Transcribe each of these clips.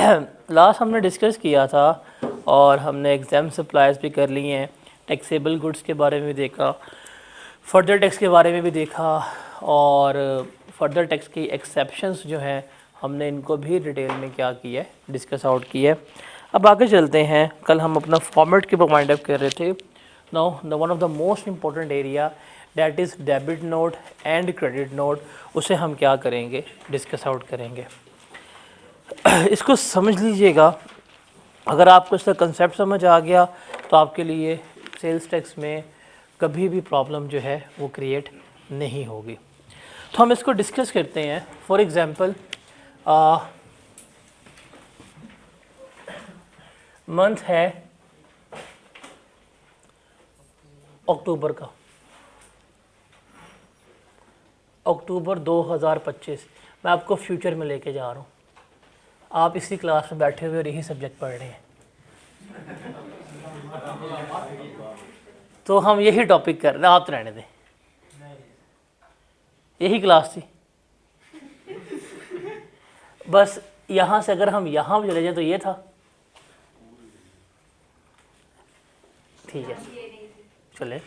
Last हमने discuss किया था और हमने एग्जाम सप्लाइज भी कर लिए हैं, टैक्सेबल गुड्स के बारे में भी देखा, फर्दर टैक्स के बारे में भी देखा और फर्दर टैक्स की एक्सेप्शंस जो हैं हमने इनको भी डिटेल में क्या किया है, डिस्कस आउट किया है। अब आगे चलते हैं। कल हम अपना फॉर्मेट के ऊपर वाइंड अप कर रहे थे। Now one of the most important area that is debit note and credit note, उसे हम क्या करेंगे, डिस्कस आउट करेंगे। इसको समझ लीजिएगा, अगर आपको इसका कंसेप्ट समझ आ गया तो आपके लिए सेल्स टैक्स में कभी भी प्रॉब्लम जो है वो क्रिएट नहीं होगी। तो हम इसको डिस्कस करते हैं। फॉर एग्ज़ाम्पल मंथ है अक्टूबर का, अक्टूबर 2025। मैं आपको फ्यूचर में लेके जा रहा हूँ। आप इसी क्लास में बैठे हुए और यही सब्जेक्ट पढ़ रहे हैं, तो हम यही टॉपिक कर रहे हैं। आप तो रहने दें, यही क्लास थी। बस यहाँ से अगर हम यहाँ चले जाए तो ये था, ठीक है चले।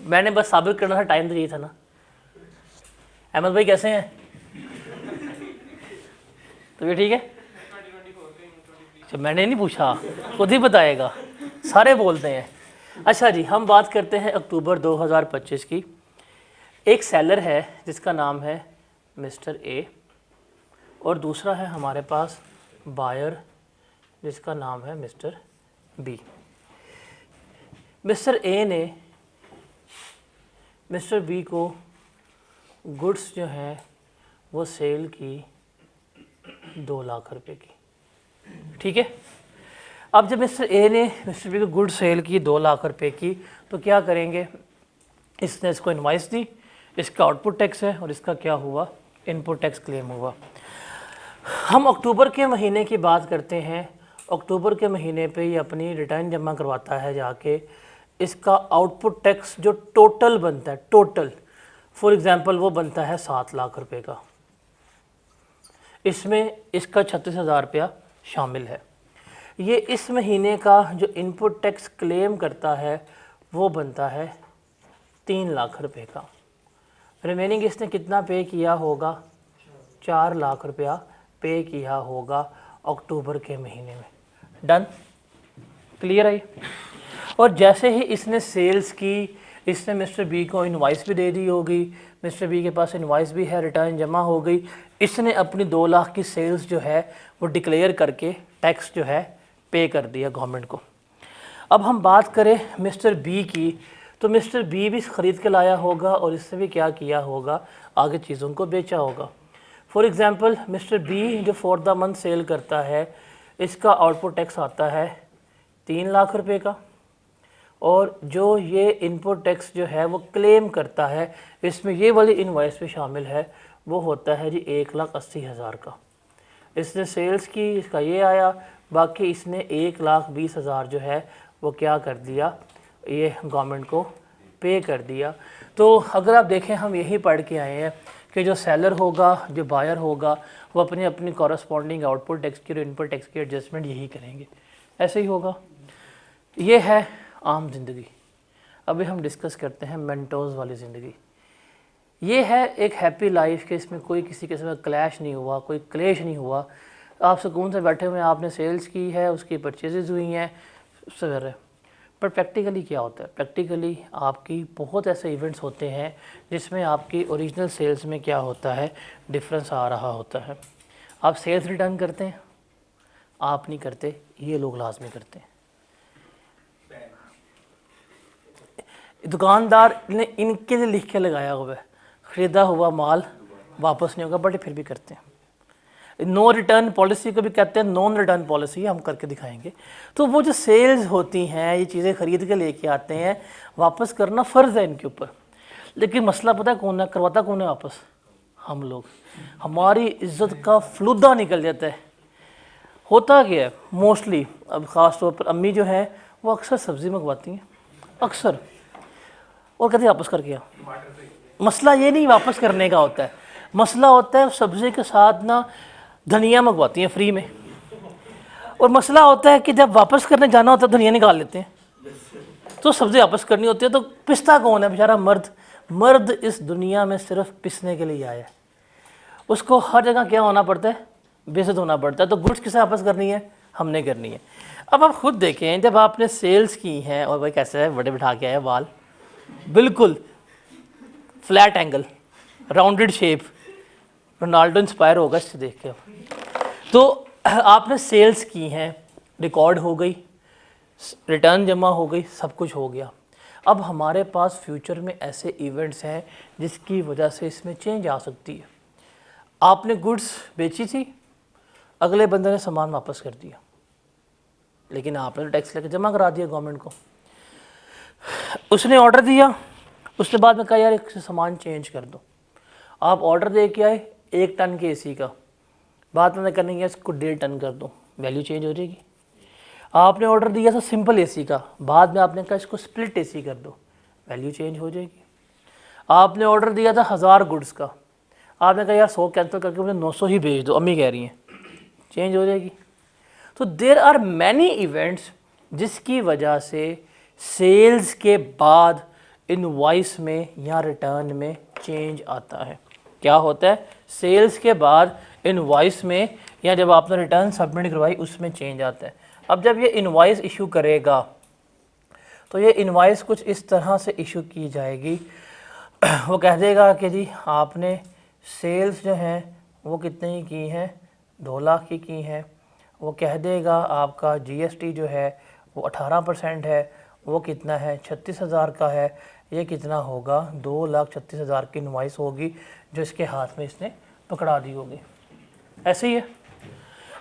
मैंने बस साबित करना था, टाइम तो यही था ना। अहमद भाई कैसे हैं? तो ये ठीक है। अच्छा मैंने नहीं पूछा, खुद ही बताएगा, सारे बोलते हैं। अच्छा जी, हम बात करते हैं अक्टूबर 2025 की। एक सेलर है जिसका नाम है मिस्टर ए और दूसरा है हमारे पास बायर जिसका नाम है मिस्टर बी। मिस्टर ए ने मिस्टर बी को गुड्स जो हैं वो सेल की 2 लाख रुपए की, ठीक है। अब जब मिस्टर ए ने मिस्टर बी को गुड्स सेल की 2 लाख रुपए की, तो क्या करेंगे, इसने इसको इनवाइस दी, इसका आउटपुट टैक्स है और इसका क्या हुआ, इनपुट टैक्स क्लेम हुआ। हम अक्टूबर के महीने की बात करते हैं। अक्टूबर के महीने पे ये अपनी रिटर्न जमा करवाता है जाके। इसका आउटपुट टैक्स जो टोटल बनता है, टोटल फॉर एग्जांपल वो बनता है 7 लाख रुपए का, इसमें इसका 36,000 रुपया शामिल है। ये इस महीने का जो इनपुट टैक्स क्लेम करता है वो बनता है 3 लाख रुपए का। रिमेनिंग इसने कितना पे किया होगा, 4 लाख रुपया पे किया होगा अक्टूबर के महीने में। डन, क्लियर है। और जैसे ही इसने सेल्स की, इसने मिस्टर बी को इनवाइस भी दे दी होगी, मिस्टर बी के पास इनवाइस भी है, रिटर्न जमा हो गई, इसने अपनी 2 लाख की सेल्स जो है वो डिक्लेयर करके टैक्स जो है पे कर दिया गवर्नमेंट को। अब हम बात करें मिस्टर बी की, तो मिस्टर बी भी ख़रीद के लाया होगा और इसने भी क्या किया होगा, आगे चीज़ों को बेचा होगा। फॉर एग्ज़ाम्पल मिस्टर बी जो फॉर द मंथ सेल करता है, इसका आउटपुट टैक्स आता है 3 लाख रुपए का, और जो ये इनपुट टैक्स जो है वो क्लेम करता है, इसमें ये वाली इनवॉइस भी शामिल है, वो होता है जी 1,80,000 का। इसने सेल्स की, इसका ये आया, बाकी इसने 1,20,000 जो है वो क्या कर दिया, ये गवर्नमेंट को पे कर दिया। तो अगर आप देखें, हम यही पढ़ के आए हैं कि जो सेलर होगा, जो बायर होगा, वो अपनी अपनी कॉरस्पॉन्डिंग आउटपुट टैक्स की और इनपुट टैक्स की एडजस्टमेंट यही करेंगे, ऐसे ही होगा। ये है आम ज़िंदगी। अभी हम डिस्कस करते हैं मेंटोस वाली ज़िंदगी। ये है एक हैप्पी लाइफ के, इसमें कोई किसी किस्म का क्लैश नहीं हुआ, कोई क्लेश नहीं हुआ, आप सुकून से बैठे हुए हैं, आपने सेल्स की है, उसकी परचेजेज हुई हैं सवेरे। पर प्रैक्टिकली क्या होता है, प्रैक्टिकली आपकी बहुत ऐसे इवेंट्स होते हैं जिसमें आपकी ओरिजिनल सेल्स में क्या होता है, डिफरेंस आ रहा होता है। आप सेल्स रिटर्न करते हैं, आप नहीं करते, ये लोग लाजमी करते हैं। दुकानदार ने इनके लिए लिख के लगाया हुआ है, ख़रीदा हुआ माल वापस नहीं होगा, बट फिर भी करते हैं। नो रिटर्न पॉलिसी को भी कहते हैं नॉन रिटर्न पॉलिसी, हम करके दिखाएंगे। तो वो जो सेल्स होती हैं, ये चीज़ें ख़रीद के लेके आते हैं, वापस करना फ़र्ज़ है इनके ऊपर। लेकिन मसला पता है कौन है, करवाता कौन है वापस, हम लोग। हमारी इज़्ज़त का फ्लूदा निकल जाता है। होता क्या है मोस्टली, अब ख़ास तौर पर अम्मी जो है वो अक्सर सब्ज़ी मंगवाती हैं, अक्सर, और कहते हैं वापस करके आओ। मसला ये नहीं वापस करने का होता है, मसला होता है सब्ज़ी के साथ ना धनिया मंगवाती हैं फ्री में। और मसला होता है कि जब वापस करने जाना होता है दुनिया निकाल लेते हैं, तो सब्ज़ी वापस करनी होती है। तो पिसता कौन है? बेचारा मर्द। मर्द इस दुनिया में सिर्फ पिसने के लिए आया है, उसको हर जगह क्या होना पड़ता है? बेइज्जत होना पड़ता है। तो गुड्स किसे वापस करनी है? हमने करनी है। अब आप खुद देखें, जब आपने सेल्स की हैं, और भाई कैसे है, बड़े बिठा के आए बाल, बिल्कुल flat angle, rounded shape, Ronaldo inspire होगा इससे देख के। तो आपने सेल्स की हैं, रिकॉर्ड हो गई, रिटर्न जमा हो गई, सब कुछ हो गया। अब हमारे पास फ्यूचर में ऐसे इवेंट्स हैं जिसकी वजह से इसमें चेंज आ सकती है। आपने गुड्स बेची थी, अगले बंदे ने सामान वापस कर दिया, लेकिन आपने टैक्स लेके जमा करा दिया गवर्नमेंट को। उसने ऑर्डर दिया, उसके बाद में कहा यार एक सामान चेंज कर दो। आप ऑर्डर दे के आए 1 टन के एसी का, बाद में करने गया इसको 1.5 टन कर दो, वैल्यू चेंज हो जाएगी। आपने ऑर्डर दिया था सिंपल एसी का, बाद में आपने कहा इसको स्प्लिट एसी कर दो, वैल्यू चेंज हो जाएगी। आपने ऑर्डर दिया था 1000 गुड्स का, आपने कहा यार 100 कैंसिल करके मुझे 900 ही भेज दो, अम्मी कह रही हैं, चेंज हो जाएगी। तो देयर आर मैनी इवेंट्स जिसकी वजह से सेल्स के बाद इनवॉइस में या रिटर्न में चेंज आता है। क्या होता है? सेल्स के बाद इनवॉइस में या जब आपने रिटर्न सबमिट करवाई उसमें चेंज आता है। अब जब ये इनवॉइस इशू करेगा तो ये इनवॉइस कुछ इस तरह से इशू की जाएगी, वो कह देगा कि जी आपने सेल्स जो हैं वो कितने की हैं, 2 लाख की हैं। वो कह देगा आपका जीएसटी जो है वो 18% है, वो कितना है, 36,000 का है। ये कितना होगा? 2,36,000 की इनवॉइस होगी जो इसके हाथ में इसने पकड़ा दी होगी। ऐसे ही है।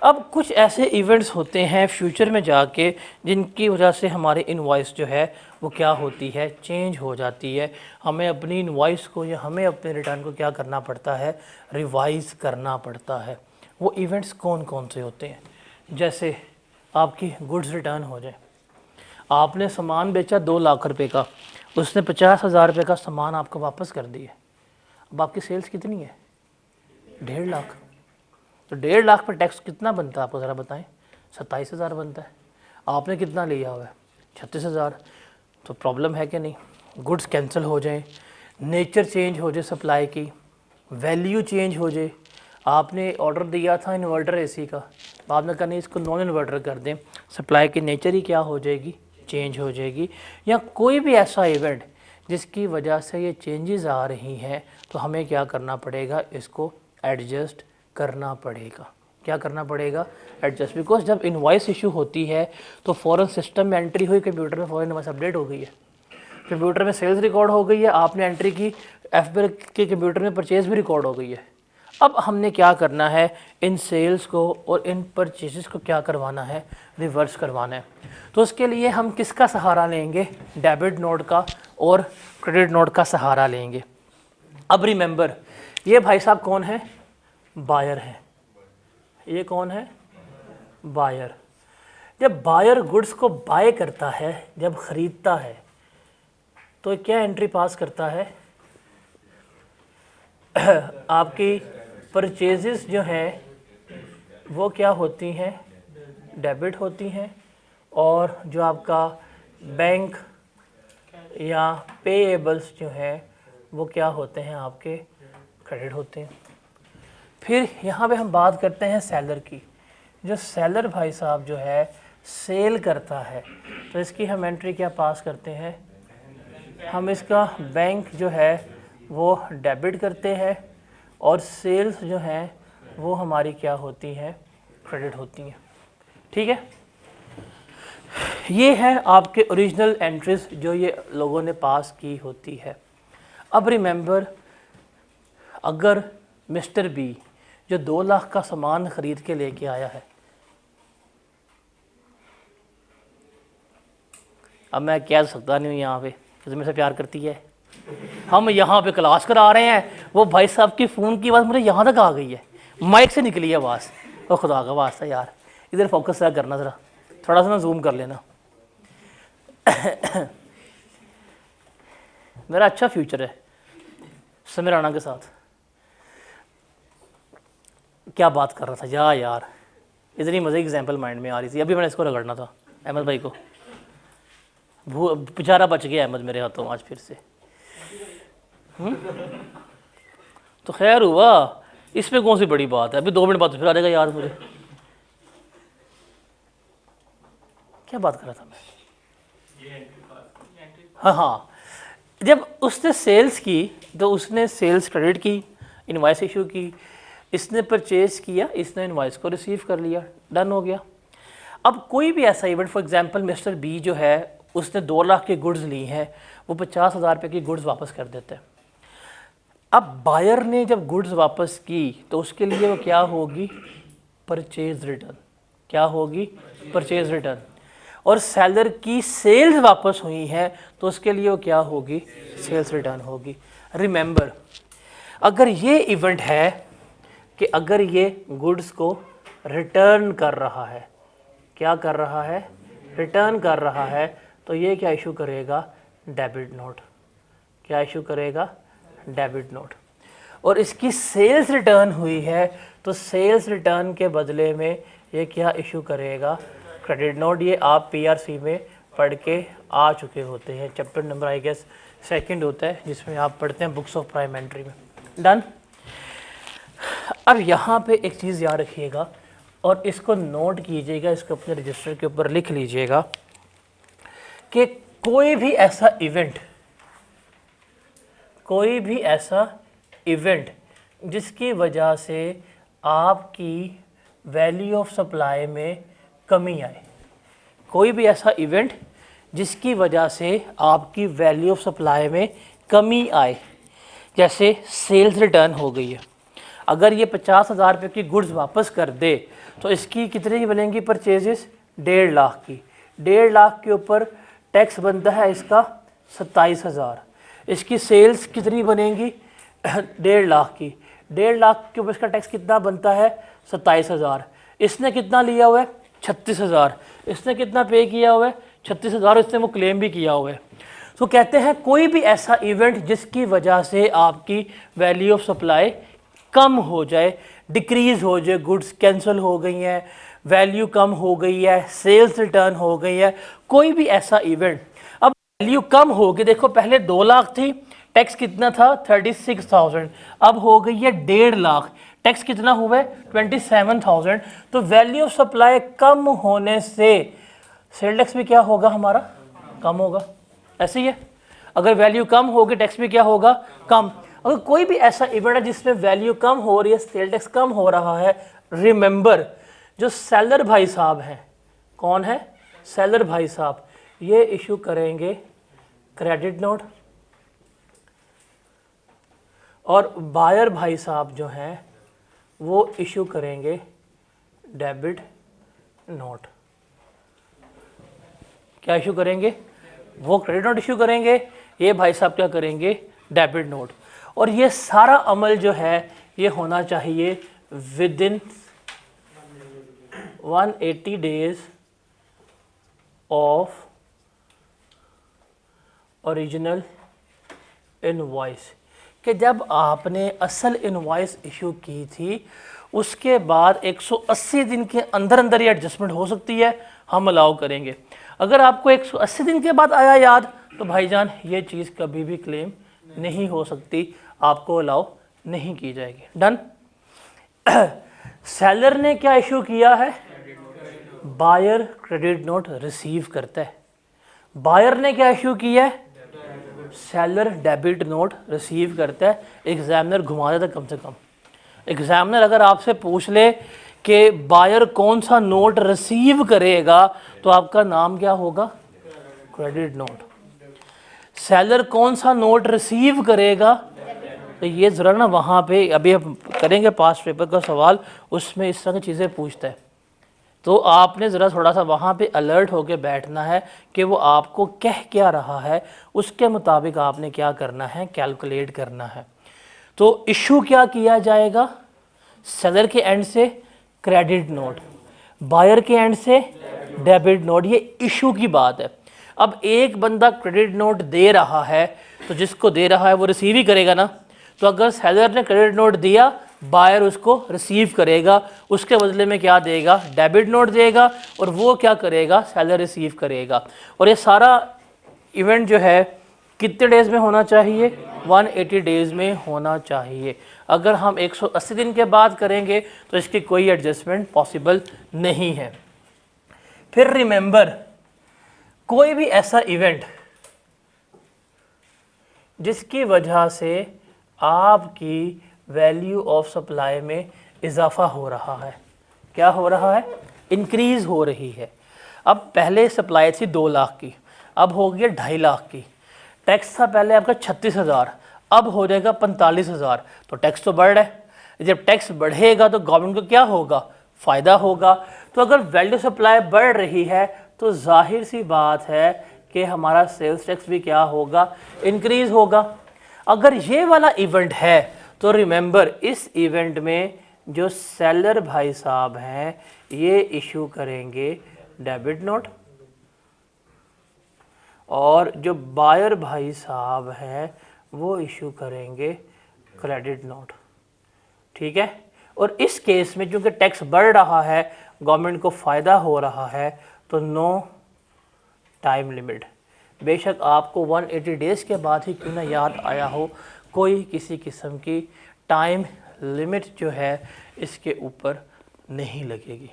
अब कुछ ऐसे इवेंट्स होते हैं फ्यूचर में जाके जिनकी वजह से हमारी इनवॉइस जो है वो क्या होती है, चेंज हो जाती है। हमें अपनी इनवॉइस को या हमें अपने रिटर्न को क्या करना पड़ता है, रिवाइज़ करना पड़ता है। वो इवेंट्स कौन कौन से होते हैं? जैसे आपकी गुड्स रिटर्न हो जाए, आपने सामान बेचा 2 लाख रुपए का, उसने 50,000 रुपये का सामान आपको वापस कर दिया। अब आपकी सेल्स कितनी है? 1.5 लाख। तो 1.5 लाख पर टैक्स कितना बनता है आपको ज़रा बताएं? 27,000 बनता है। आपने कितना लिया हुआ है? 36,000। तो प्रॉब्लम है कि नहीं? गुड्स कैंसिल हो जाए, नेचर चेंज हो जाए सप्लाई की, वैल्यू चेंज हो जाए। आपने ऑर्डर दिया था इन्वर्टर एसी का, बाद में करनी इसको नॉन इन्वर्टर कर दें, सप्लाई की नेचर ही क्या हो जाएगी, चेंज हो जाएगी। या कोई भी ऐसा इवेंट जिसकी वजह से ये चेंजेस आ रही हैं, तो हमें क्या करना पड़ेगा, इसको एडजस्ट करना पड़ेगा। क्या करना पड़ेगा? एडजस्ट। बिकॉज जब इनवॉइस इशू होती है तो फ़ौरन सिस्टम में एंट्री हुई, कंप्यूटर में फ़ौरन इनवॉइस अपडेट हो गई है, कंप्यूटर में सेल्स रिकॉर्ड हो गई है, आपने एंट्री की, एफबीआई के कंप्यूटर में परचेज़ भी रिकॉर्ड हो गई है। अब हमने क्या करना है, इन सेल्स को और इन परचेज़ को क्या करवाना है, रिवर्स करवाना है। तो उसके लिए हम किसका सहारा लेंगे? डेबिट नोट का और क्रेडिट नोट का सहारा लेंगे। अब रिमेंबर, ये भाई साहब कौन है? बायर है। ये कौन है? बायर। जब बायर गुड्स को बाय करता है, जब ख़रीदता है, तो क्या एंट्री पास करता है? आपकी परचेजेस जो हैं वो क्या होती हैं? डेबिट होती हैं। और जो आपका बैंक या पेएबल्स जो हैं वो क्या होते हैं? आपके क्रेडिट होते हैं। फिर यहाँ पे हम बात करते हैं सेलर की। जो सेलर भाई साहब जो है सेल करता है, तो इसकी हम एंट्री क्या पास करते हैं? हम इसका बैंक जो है वो डेबिट करते हैं और सेल्स जो हैं वो हमारी क्या होती हैं? क्रेडिट होती हैं। ठीक है, ये है आपके ओरिजिनल एंट्रीज जो ये लोगों ने पास की होती है। अब रिमेंबर, अगर मिस्टर बी जो 2 लाख का सामान ख़रीद के लेके आया है, अब मैं कह सकता नहीं हूँ यहाँ पे कि मेरे से प्यार करती है, हम यहाँ पे क्लास करा रहे हैं, वो भाई साहब की फ़ोन की आवाज़ मुझे यहाँ तक आ गई है, माइक से निकली है आवाज़। और खुदा का वास्ता यार, इधर फोकस ज़रा करना, ज़रा थोड़ा सा ना जूम कर लेना। मेरा अच्छा फ्यूचर है समीर राणा के साथ। क्या बात कर रहा था यार, इतनी मज़े की एग्जाम्पल माइंड में आ रही थी, अभी मैंने इसको रगड़ना था अहमद भाई को, बेचारा बच गया अहमद मेरे हाथों आज फिर से। तो खैर हुआ, इसमें कौन सी बड़ी बात है, अभी 2 मिनट बाद फिर आ जाएगा याद मुझे। क्या बात कर रहा था मैं? हाँ हाँ, जब उसने सेल्स की तो उसने सेल्स क्रेडिट की, इनवॉइस इशू की, इसने परचेज किया, इसने इनवॉइस को रिसीव कर लिया, डन हो गया। अब कोई भी ऐसा event, for example Mr B जो है उसने 2 लाख की गुड्स ली हैं, वो 50,000 रुपये की गुड्स वापस कर देते हैं। अब बायर ने जब गुड्स वापस की तो उसके लिए वो क्या होगी? Purchase return. क्या होगी? Purchase return. और सेलर की सेल्स वापस हुई हैं तो उसके लिए वो क्या होगी? सेल्स रिटर्न होगी। रिमेंबर, अगर ये इवेंट है कि अगर ये गुड्स को रिटर्न कर रहा है, क्या कर रहा है? रिटर्न कर रहा है, तो ये क्या इशू करेगा? Debit note. क्या इशू करेगा? Debit note. और इसकी सेल्स रिटर्न हुई है तो सेल्स रिटर्न के बदले में ये क्या इशू करेगा? Credit note. ये आप पीआरसी में पढ़ के आ चुके होते हैं, चैप्टर नंबर आई गेस 2 होता है जिसमें आप पढ़ते हैं बुक्स ऑफ प्राइम एंट्री में। डन। अब यहाँ पे एक चीज़ याद रखिएगा और इसको नोट कीजिएगा, इसको अपने रजिस्टर के ऊपर लिख लीजिएगा कि कोई भी ऐसा इवेंट जिसकी वजह से आपकी वैल्यू ऑफ सप्लाई में कमी आए, कोई भी ऐसा इवेंट जिसकी वजह से आपकी वैल्यू ऑफ सप्लाई में कमी आए, जैसे सेल्स रिटर्न हो गई है, अगर ये 50,000 रुपये की गुड्स वापस कर दे तो इसकी कितने की बनेंगी परचेजेस? 1.5 लाख की। 1.5 लाख के ऊपर टैक्स बनता है इसका 27,000। इसकी सेल्स कितनी बनेंगी? 1.5 लाख की। 1.5 लाख के ऊपर इसका टैक्स कितना बनता है? 27,000। इसने कितना लिया हुआ है? 36,000। इसने कितना पे किया हुआ है? 36,000। इसने वो क्लेम भी किया हुआ है। तो कहते हैं कोई भी ऐसा इवेंट जिसकी वजह से आपकी वैल्यू ऑफ सप्लाई कम हो जाए, डिक्रीज हो जाए, गुड्स कैंसिल हो गई हैं, वैल्यू कम हो गई है, सेल्स रिटर्न हो गई है, कोई भी ऐसा इवेंट। अब वैल्यू कम हो गई, देखो पहले 2 लाख थी, टैक्स कितना था? 36,000। अब हो गई है 1.5 लाख, टैक्स कितना हुआ है? 27,000। तो वैल्यू ऑफ सप्लाई कम होने से सेल टैक्स भी क्या होगा? हमारा कम होगा। ऐसे ही है, अगर वैल्यू कम होगी टैक्स भी क्या होगा? कम। अगर कोई भी ऐसा इवेंट है जिसमें वैल्यू कम हो रही है, सेल टैक्स कम हो रहा है, रिमेंबर जो सेलर भाई साहब हैं, कौन है? सेलर भाई साहब, ये इशू करेंगे क्रेडिट नोट और बायर भाई साहब जो हैं वो इशू करेंगे डेबिट नोट। क्या इशू करेंगे? वो क्रेडिट नोट इशू करेंगे, ये भाई साहब क्या करेंगे? Debit note. और ये सारा अमल जो है ये होना चाहिए with in 180 days of original invoice, कि जब आपने असल इनवॉइस इशू की थी उसके बाद 180 दिन के अंदर अंदर ये एडजस्टमेंट हो सकती है, हम अलाउ करेंगे। अगर आपको 180 दिन के बाद आया याद तो भाईजान ये चीज़ कभी भी क्लेम नहीं हो सकती, आपको अलाउ नहीं की जाएगी। डन। सेलर ने क्या इशू किया है? बायर क्रेडिट नोट रिसीव करता है। बायर ने क्या इशू किया है? सेलर डेबिट नोट रिसीव करता है। एग्जामिनर घुमा देता कम से कम। एग्जामिनर अगर आपसे पूछ ले कि बायर कौन सा नोट रिसीव करेगा तो आपका नाम क्या होगा? Credit note. सेलर कौन सा नोट रिसीव करेगा? तो ये ज़रा ना वहाँ पे अभी हम करेंगे पास्ट पेपर का सवाल, उसमें इस तरह की चीज़ें पूछता है, तो आपने ज़रा थोड़ा सा वहाँ पे अलर्ट होके बैठना है कि वो आपको कह क्या रहा है, उसके मुताबिक आपने क्या करना है? कैलकुलेट करना है। तो इशू क्या किया जाएगा? सेलर के एंड से क्रेडिट नोट, बायर के एंड से डेबिट नोट। ये इशू की बात है। अब एक बंदा क्रेडिट नोट दे रहा है तो जिसको दे रहा है वो रिसीव ही करेगा ना। तो अगर सेलर ने क्रेडिट नोट दिया बायर उसको रिसीव करेगा, उसके बदले में क्या देगा, डेबिट नोट देगा, और वो क्या करेगा, सेलर रिसीव करेगा। और ये सारा इवेंट जो है कितने डेज़ में होना चाहिए, 180 डेज़ में होना चाहिए। अगर हम 180 दिन के बाद करेंगे तो इसकी कोई एडजस्टमेंट पॉसिबल नहीं है। फिर रिमेंबर, कोई भी ऐसा इवेंट जिसकी वजह से आपकी वैल्यू ऑफ सप्लाई में इजाफा हो रहा है, क्या हो रहा है, इंक्रीज़ हो रही है। अब पहले सप्लाई थी 2 लाख की, अब हो गई 2.5 लाख की। टैक्स था पहले आपका 36,000, अब हो जाएगा 45,000, तो टैक्स तो बढ़ रहा है। जब टैक्स बढ़ेगा तो गवर्नमेंट को क्या होगा, फ़ायदा होगा। तो अगर वैल्यू सप्लाई बढ़ रही है तो जाहिर सी बात है कि हमारा सेल्स टैक्स भी क्या होगा, इंक्रीज़ होगा। अगर ये वाला इवेंट है तो रिमेंबर, इस इवेंट में जो सेलर भाई साहब हैं ये इशू करेंगे डेबिट नोट, और जो बायर भाई साहब हैं वो इशू करेंगे क्रेडिट नोट। ठीक है। और इस केस में क्योंकि टैक्स बढ़ रहा है, गवर्नमेंट को फ़ायदा हो रहा है, तो नो टाइम लिमिट। बेशक आपको 180 डेज़ के बाद ही क्यों ना याद आया हो, कोई किसी किस्म की टाइम लिमिट जो है इसके ऊपर नहीं लगेगी।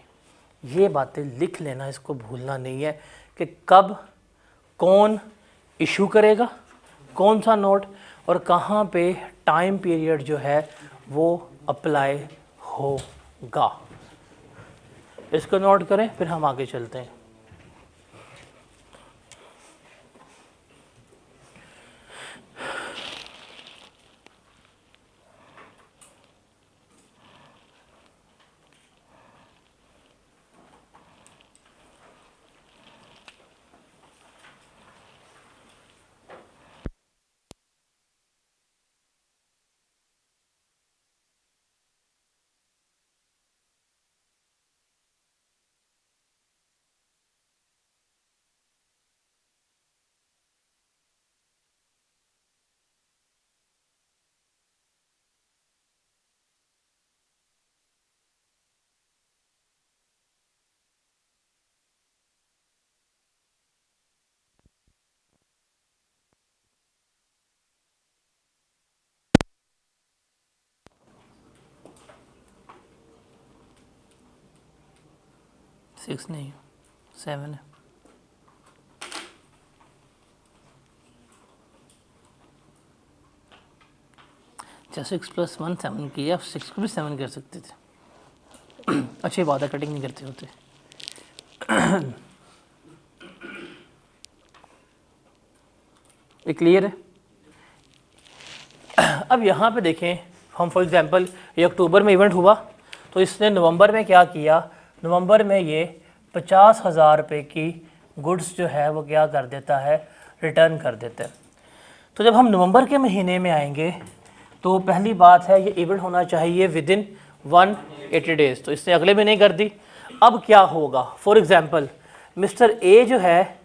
ये बातें लिख लेना, इसको भूलना नहीं है कि कब कौन इशू करेगा कौन सा नोट, और कहाँ पे टाइम पीरियड जो है वो अप्लाई होगा। इसको नोट करें, फिर हम आगे चलते हैं। सिक्स नहीं, 7 है। अच्छा, 6 + 1 7 किया, आप 6 को भी 7 कर सकते थे। अच्छी बात है, कटिंग नहीं करते होते। ये क्लियर है। अब यहाँ पे देखें, हम फॉर एग्जांपल ये अक्टूबर में इवेंट हुआ, तो इसने नवंबर में क्या किया, नवंबर में ये 50,000 रुपये की गुड्स जो है वो क्या कर देता है, रिटर्न कर देता है। तो जब हम नवंबर के महीने में आएंगे तो पहली बात है ये इवेंट होना चाहिए विदिन 180 डेज़, तो इसने अगले महीने कर दी। अब क्या होगा, फॉर एग्जांपल मिस्टर ए जो है,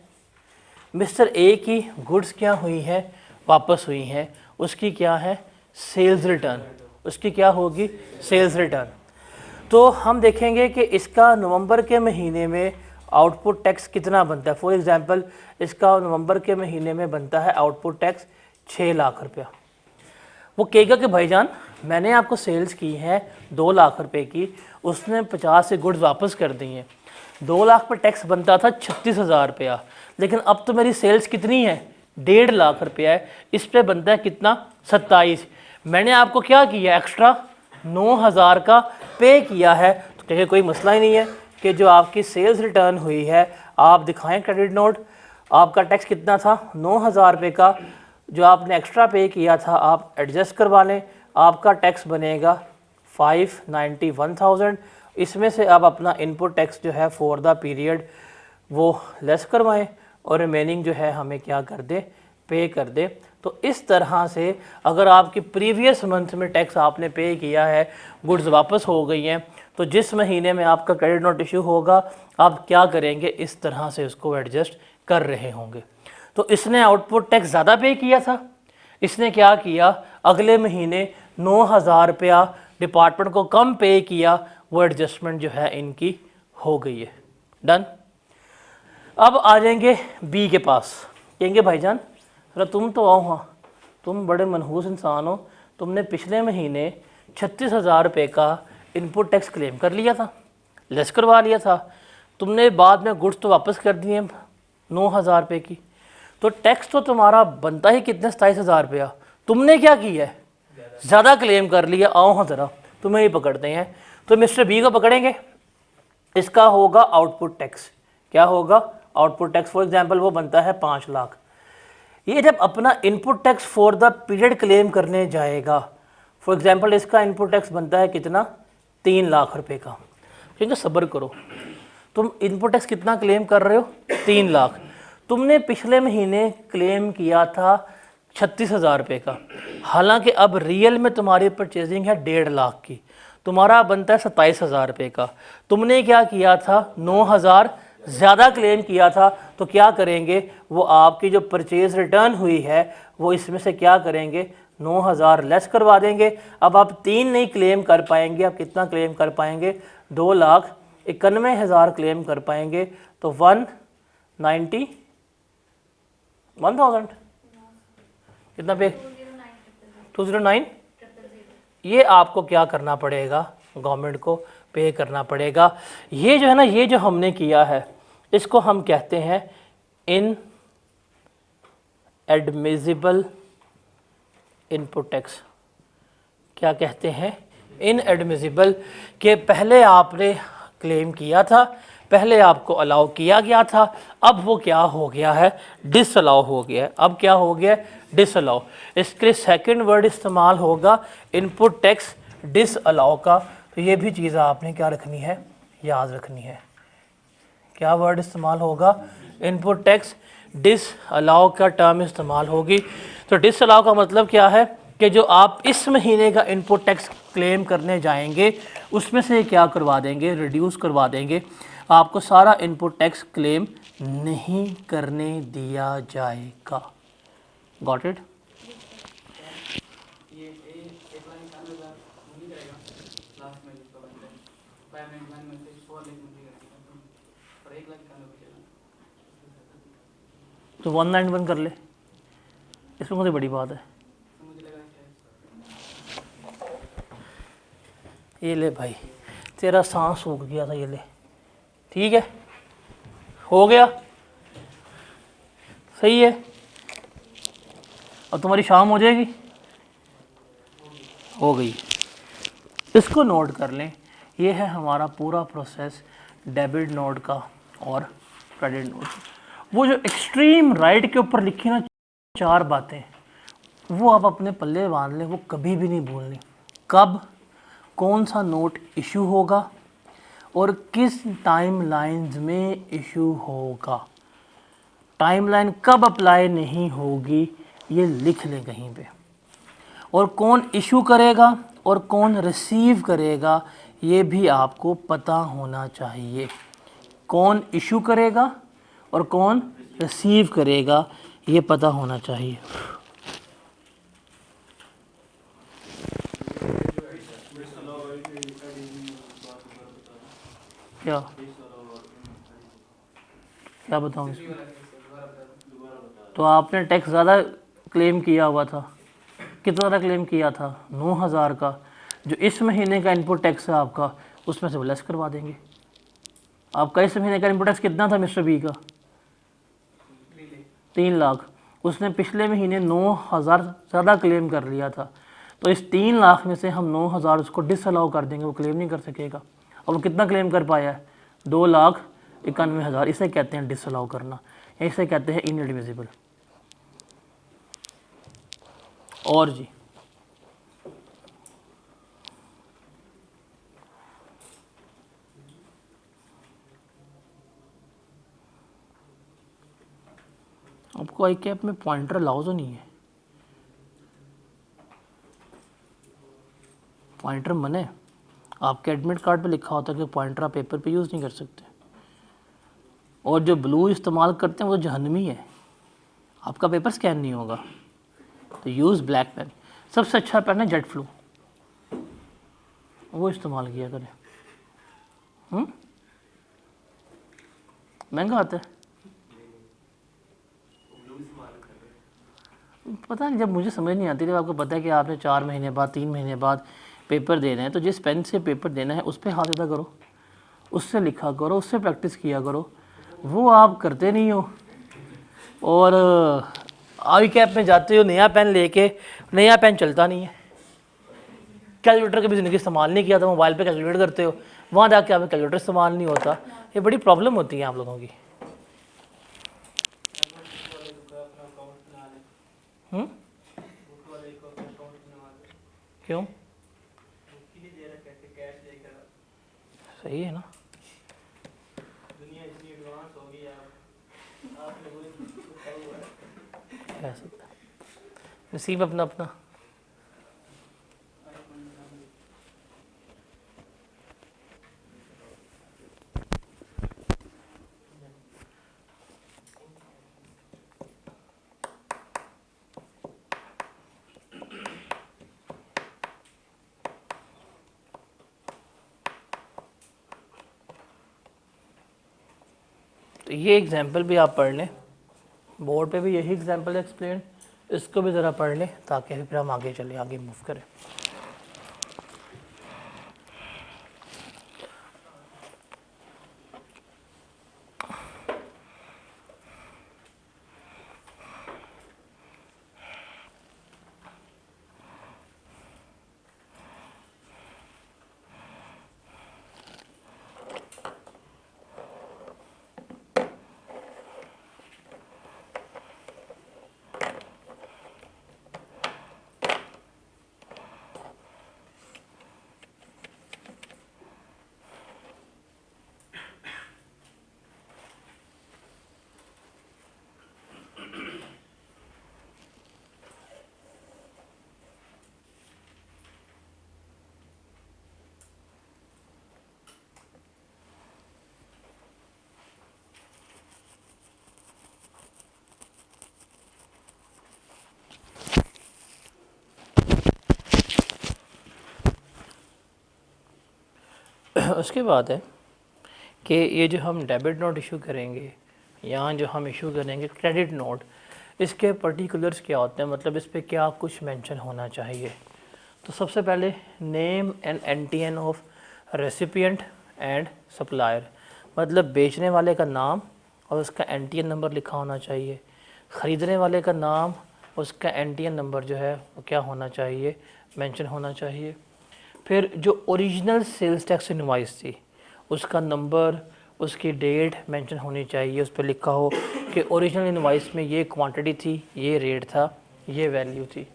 मिस्टर ए की गुड्स क्या हुई है, वापस हुई हैं, उसकी क्या है, सेल्स रिटर्न, उसकी क्या होगी, सेल्स रिटर्न। तो हम देखेंगे कि इसका नवंबर के महीने में आउटपुट टैक्स कितना बनता है। फॉर एग्जांपल इसका नवंबर के महीने में बनता है आउटपुट टैक्स 6 लाख रुपया। वो कहेगा कि भाईजान मैंने आपको सेल्स की है 2 लाख रुपए की, उसने 50 से गुड्स वापस कर दी हैं, 2 लाख पर टैक्स बनता था 36,000 रुपया, लेकिन अब तो मेरी सेल्स कितनी है, 1.5 लाख रुपया है, इस पे बनता है कितना, 27। मैंने आपको क्या किया, एक्स्ट्रा 9,000 का पे किया है। तो कहे कोई मसला ही नहीं है कि जो आपकी सेल्स रिटर्न हुई है आप दिखाएं क्रेडिट नोट, आपका टैक्स कितना था, 9,000 रुपये का, जो आपने एक्स्ट्रा पे किया था आप एडजस्ट करवा लें, आपका टैक्स बनेगा 591,000। इसमें से आप अपना इनपुट टैक्स जो है फॉर द पीरियड वो लेस करवाएं, और रिमेनिंग जो है हमें क्या कर दे, पे कर दे। तो इस तरह से अगर आपकी प्रीवियस मंथ में टैक्स आपने पे किया है, गुड्स वापस हो गई हैं, तो जिस महीने में आपका क्रेडिट नोट इशू होगा आप क्या करेंगे, इस तरह से उसको एडजस्ट कर रहे होंगे। तो इसने आउटपुट टैक्स ज़्यादा पे किया था, इसने क्या किया, अगले महीने 9,000 रुपया डिपार्टमेंट को कम पे किया, वो एडजस्टमेंट जो है इनकी हो गई है। डन। अब आ जाएंगे बी के पास, कहेंगे भाईजान जरा तुम तो आओ, हाँ तुम बड़े मनहूस इंसान हो, तुमने पिछले महीने 36,000 रुपये का इनपुट टैक्स क्लेम कर लिया था, लेस करवा लिया था, तुमने बाद में गुड्स तो वापस कर दिए 9,000 रुपये की, तो टैक्स तो तुम्हारा बनता ही कितने 27,000 रुपया, तुमने क्या किया है ज़्यादा क्लेम कर लिया। आओ हाँ ज़रा तुम्हें ही पकड़ते हैं। तो मिस्टर बी को पकड़ेंगे, इसका होगा आउटपुट टैक्स। क्या होगा आउटपुट टैक्स? फॉर एग्जांपल वो बनता है 5 लाख। ये जब अपना input tax for the period claim करने जाएगा, फॉर एग्जांपल इसका इनपुट टैक्स बनता है कितना 3 लाख रुपए का। क्योंकि सब्र करो, तुम इनपुट टैक्स कितना क्लेम कर रहे हो 3 लाख, तुमने पिछले महीने क्लेम किया था 36,000 रुपये का, हालांकि अब रियल में तुम्हारी परचेजिंग है 1.5 लाख की, तुम्हारा बनता है 27,000 रुपये का, तुमने क्या किया था 9,000 ज़्यादा क्लेम किया था, तो क्या करेंगे वो आपकी जो परचेज रिटर्न हुई है वो इसमें से क्या करेंगे 9,000 लेस करवा देंगे। अब आप 3 नहीं क्लेम कर पाएंगे, आप कितना क्लेम कर पाएंगे 2,91,000 क्लेम कर पाएंगे, तो 1,90,000 कितना पे 209 ये आपको क्या करना पड़ेगा गवर्नमेंट को पे करना पड़ेगा। ये जो है ना, ये जो हमने किया है इसको हम कहते हैं इन एडमिसिबल इनपुट टैक्स। क्या कहते हैं इन एडमिसिबल, के पहले आपने क्लेम किया था, पहले आपको अलाउ किया गया था, अब वो क्या हो गया है डिसअलाउ हो गया है। अब क्या हो गया डिसअलाउ। इसके लिए सेकंड वर्ड इस्तेमाल होगा इनपुट टैक्स डिसअलाउ का। तो ये भी चीज़ आपने क्या रखनी है याद रखनी है। क्या वर्ड इस्तेमाल होगा इनपुट टैक्स डिसअलाउ का टर्म इस्तेमाल होगी। तो डिसअलाउ का मतलब क्या है कि जो आप इस महीने का इनपुट टैक्स क्लेम करने जाएंगे उसमें से क्या करवा देंगे रिड्यूस करवा देंगे, आपको सारा इनपुट टैक्स क्लेम नहीं करने दिया जाएगा। Got it. तो 191 कर ले, इसमें मुझे बड़ी बात है। ये ले भाई तेरा सांस सूख गया था, ये ले ठीक है हो गया सही है। अब तुम्हारी शाम हो जाएगी, हो गई। इसको नोट कर लें, ये है हमारा पूरा प्रोसेस डेबिट नोट का और क्रेडिट नोट। वो जो एक्सट्रीम राइट के ऊपर लिखी ना 4 बातें, वो आप अपने पल्ले बांध लें, वो कभी भी नहीं भूलनी। कब कौन सा नोट इशू होगा और किस टाइम लाइन्स में इशू होगा, टाइमलाइन कब अप्लाई नहीं होगी ये लिख लें कहीं पे, और कौन इशू करेगा और कौन रिसीव करेगा ये भी आपको पता होना चाहिए। कौन इशू करेगा और कौन रिसीव करेगा ये पता होना चाहिए। क्या क्या बताऊँ इसमें? तो आपने टैक्स ज़्यादा क्लेम किया हुआ था, कितना ज़्यादा क्लेम किया था 9,000 का, जो इस महीने का इनपुट टैक्स है आपका उसमें से वो लेस करवा देंगे। आपका इस महीने का इनपुट टैक्स कितना था मिस्टर बी का 3 लाख, उसने पिछले महीने 9,000 ज़्यादा क्लेम कर लिया था, तो इस 3 लाख में से हम 9,000 उसको डिसअलाउ कर देंगे, वो क्लेम नहीं कर सकेगा। अब वो कितना क्लेम कर पाया है 2,91,000, इसे कहते हैं डिसअलाउ करना, इसे कहते हैं इनएडमिसिबल। और जी आपको आई कैप में पॉइंटर अलाउ तो नहीं है, पॉइंटर मने आपके एडमिट कार्ड पे लिखा होता है कि पॉइंटर आप पेपर पे यूज़ नहीं कर सकते, और जो ब्लू इस्तेमाल करते हैं वो जहन्नमी है, आपका पेपर स्कैन नहीं होगा, तो यूज़ ब्लैक पेन। सबसे अच्छा पेन है जेट फ्लू, वो इस्तेमाल किया करें। महंगा आता है, पता नहीं, जब मुझे समझ नहीं आती, जब आपको पता है कि आपने 4 महीने बाद 3 महीने बाद पेपर देना है, तो जिस पेन से पेपर देना है उस पर हाथ सीधा करो, उससे लिखा करो, उससे प्रैक्टिस किया करो। वो आप करते नहीं हो, और आई कैप में जाते हो नया पेन लेके, नया पेन चलता नहीं है। कैलकुलेटर कभी ज़िंदगी इस्तेमाल नहीं किया तो मोबाइल पे कैलकुलेट करते हो, वहाँ जाके आपका कैलकुलेटर इस्तेमाल नहीं होता। ये बड़ी प्रॉब्लम होती है आप लोगों की। क्यों? सही है ना, दुनिया इतनी एडवांस हो गई, आप लोगों ने कह सकता, नसीब अपना अपना। तो ये एग्जाम्पल भी आप पढ़ लें, बोर्ड पे भी यही एग्जाम्पल एक्सप्लेन, इसको भी ज़रा पढ़ लें ताकि फिर हम आगे चलें, आगे मूव करें। उसके बाद है कि ये जो हम डेबिट नोट इशू करेंगे, यहाँ जो हम इशू करेंगे क्रेडिट नोट, इसके पर्टिकुलर्स क्या होते हैं, मतलब इस पर क्या कुछ मेंशन होना चाहिए। तो सबसे पहले name and NTN of recipient and supplier, मतलब बेचने वाले का नाम और उसका एनटीएन नंबर लिखा होना चाहिए। ख़रीदने वाले का नाम, उसका एनटीएन नंबर जो है वो क्या होना चाहिए, मेंशन होना चाहिए। फिर जो ओरिजिनल सेल्स टैक्स इनवॉइस थी उसका नंबर, उसकी डेट मेंशन होनी चाहिए, उस पर लिखा हो कि ओरिजिनल इनवॉइस में ये क्वांटिटी थी, ये रेट था, ये वैल्यू थी।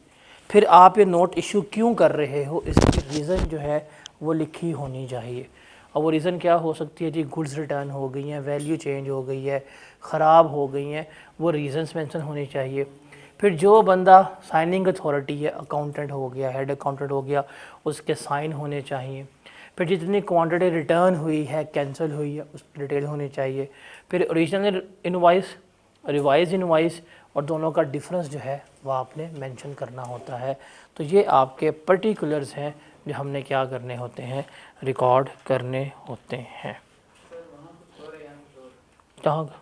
फिर आप ये नोट इशू क्यों कर रहे हो, इसकी रीज़न जो है वो लिखी होनी चाहिए। और वो रीज़न क्या हो सकती है जी, गुड्स रिटर्न हो गई हैं, वैल्यू चेंज हो गई है, ख़राब हो गई हैं, वो रीज़न्स मेंशन होने चाहिए। फिर जो बंदा साइनिंग अथॉरिटी है, अकाउंटेंट हो गया, हेड अकाउंटेंट हो गया, उसके साइन होने चाहिए। फिर जितनी क्वांटिटी रिटर्न हुई है, कैंसिल हुई है, उसकी डिटेल होनी चाहिए। फिर ओरिजिनल इनवॉइस, रिवाइज इनवॉइस, और दोनों का डिफरेंस जो है वो आपने मेंशन करना होता है। तो ये आपके पर्टिकुलर्स हैं जो हमने क्या करने होते हैं, रिकॉर्ड करने होते हैं। कहाँ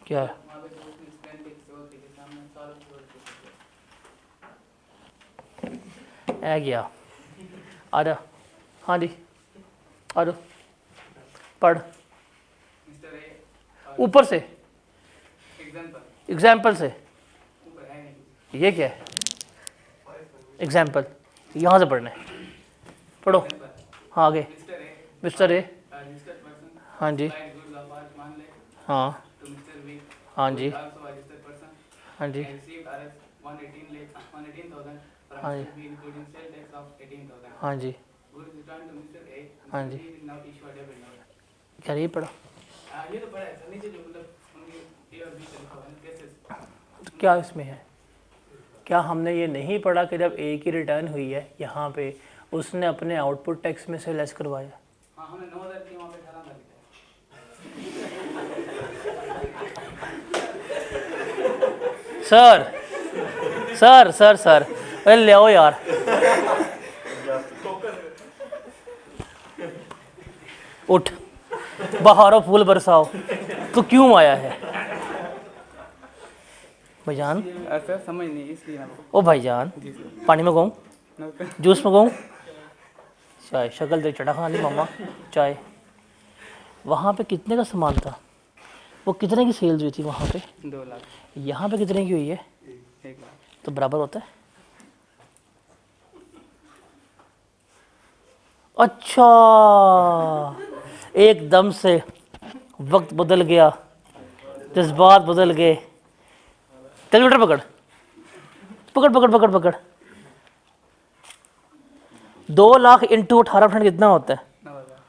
क्या है? आ गया, आ जा, हाँ जी आ जाओ, पढ़ ऊपर से, एग्जाम्पल से। ये क्या है एग्जाम्पल, यहाँ से पढ़ना है, पढ़ो। हाँ आगे, मिस्टर ए, हाँ जी, हाँ हाँ जी, हाँ जी, हाँ जी, हाँ जी, हाँ जी, क्या नहीं पढ़ा? तो क्या इसमें है, क्या हमने ये नहीं पढ़ा कि जब ए की रिटर्न हुई है यहाँ पे उसने अपने आउटपुट टैक्स में से लेस करवाया? हाँ, हमने 9,000 की वहाँ पे 18,000 सर सर सर सर, अरे ले आओ यार, उठ, बहारो फूल बरसाओ, तो क्यों आया है भाईजान? ऐसा समझ नहीं इसलिए ना। ओ भाईजान, पानी में गाऊँ, जूस में गाऊँ, चाय? शक्ल तेरी चढ़ा खानी मामा, चाय। वहाँ पे कितने का सामान था? वो कितने की सेल्स हुई थी वहाँ पे? 2 लाख। यहाँ पे कितने की हुई है? 1 लाख। तो बराबर होता है। अच्छा, एकदम से वक्त बदल गया, जज्बात बदल गए। कैलकुलेटर पकड़ पकड़ पकड़ पकड़ पकड़। 2 लाख इंटू 18% कितना होता है? 9,000।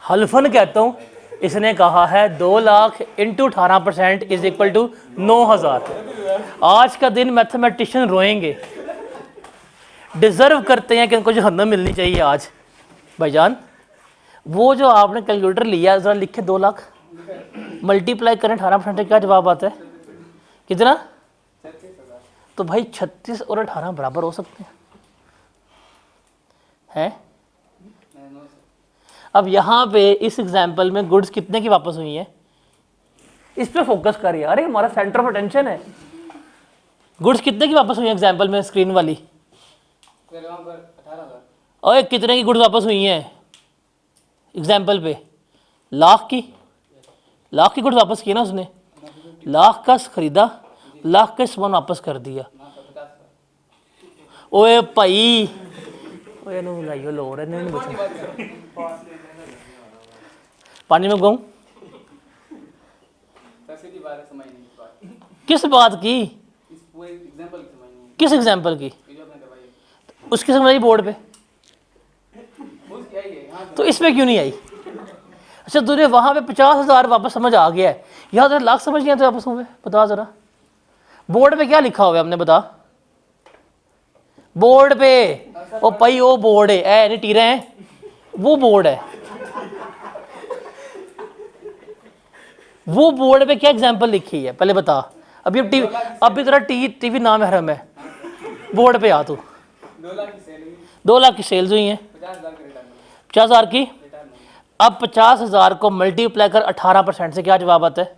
हल्फन कहता हूँ, इसने कहा है 2 lakh into 18% is equal to 9,000। आज का दिन मैथमेटिशियन रोएंगे, डिजर्व करते हैं कि उनको जहन्नम मिलनी चाहिए आज। भाईजान, वो जो आपने कैलकुलेटर लिया जरा लिखे, 2 लाख मल्टीप्लाई करें 18% से क्या जवाब आता है? कितना? 36,000। तो भाई 36 और 18 बराबर हो सकते हैं? अब यहाँ पे इस एग्जाम्पल में गुड्स कितने की वापस हुई है? इस पे फोकस करिए। अरे हमारा सेंटर ऑफ अटेंशन है। गुड्स कितने की वापस हुई है एग्जाम्पल में, स्क्रीन वाली? 18,000। और कितने की गुड्स वापस हुई हैं एग्जाम्पल पे? लाख की गुड्स वापस की ना उसने। लाख का खरीदा, लाख का सामान वापस कर दिया। ओए भाई, ओए नु लाइयो लो रे नहीं बचा। पानी में गाऊं? किस बात की? किस एग्जाम्पल की? उसकी समझ आई बोर्ड पे, तो इसमें क्यों नहीं आई? अच्छा, तुझे वहां पे 50,000 वापस समझ आ गया है, यहाँ तो लाख समझ नहीं आते वापस हुए? बता जरा, बोर्ड पे क्या लिखा हुआ है हमने? बता बोर्ड पे। ओ भाई, वो बोर्ड है, ए नहीं टीरे हैं, वो बोर्ड है। वो बोर्ड पे क्या एग्जाम्पल लिखी है पहले बता। अभी टीवी, अभी तेरा टीवी नाम हरम है। बोर्ड पे आ तू। 2 लाख की सेल्स हुई हैं, 50,000 की। अब 50,000 को मल्टीप्लाई कर 18% से क्या जवाब आता है?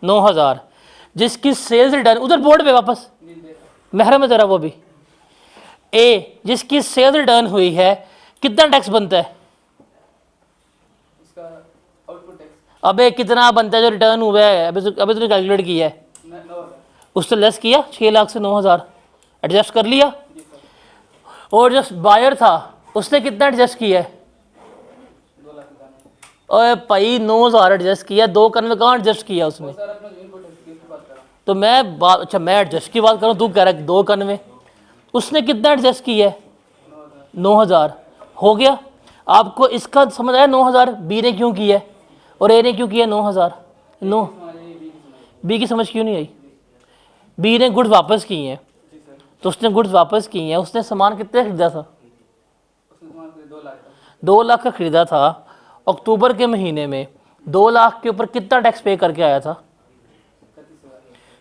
9,000। जिसकी सेल्स डन, उधर बोर्ड पे वापस महरम है तेरा वो भी। ए, जिसकी सेल्स डन हुई है, कितना टैक्स बनता है? अबे कितना बनता है जो रिटर्न हुआ है? अभी तूने कैलकुलेट किया है, उससे लेस किया। 6 लाख से 9,000 एडजस्ट कर लिया। और जो बायर था उसने कितना एडजस्ट किया है? ओए भाई 9,000 एडजस्ट किया, 2 कन्वे कहाँ एडजस्ट किया उसने? तो मैं अच्छा, मैं एडजस्ट की बात करूँ, तू कह रहा है 2 कन्वे। उसने कितना एडजस्ट किया है? 9,000 हो गया। आपको इसका समझ आया? 9,000 बी ने क्यों किया है और ए ने क्यों किया 9,000? नो, बी की समझ क्यों नहीं आई? बी ने गुड्स वापस की हैं, तो उसने गुड्स वापस की हैं। उसने सामान कितने खरीदा था? 2 लाख का खरीदा था। अक्टूबर के महीने में 2 लाख के ऊपर कितना टैक्स पे करके आया था?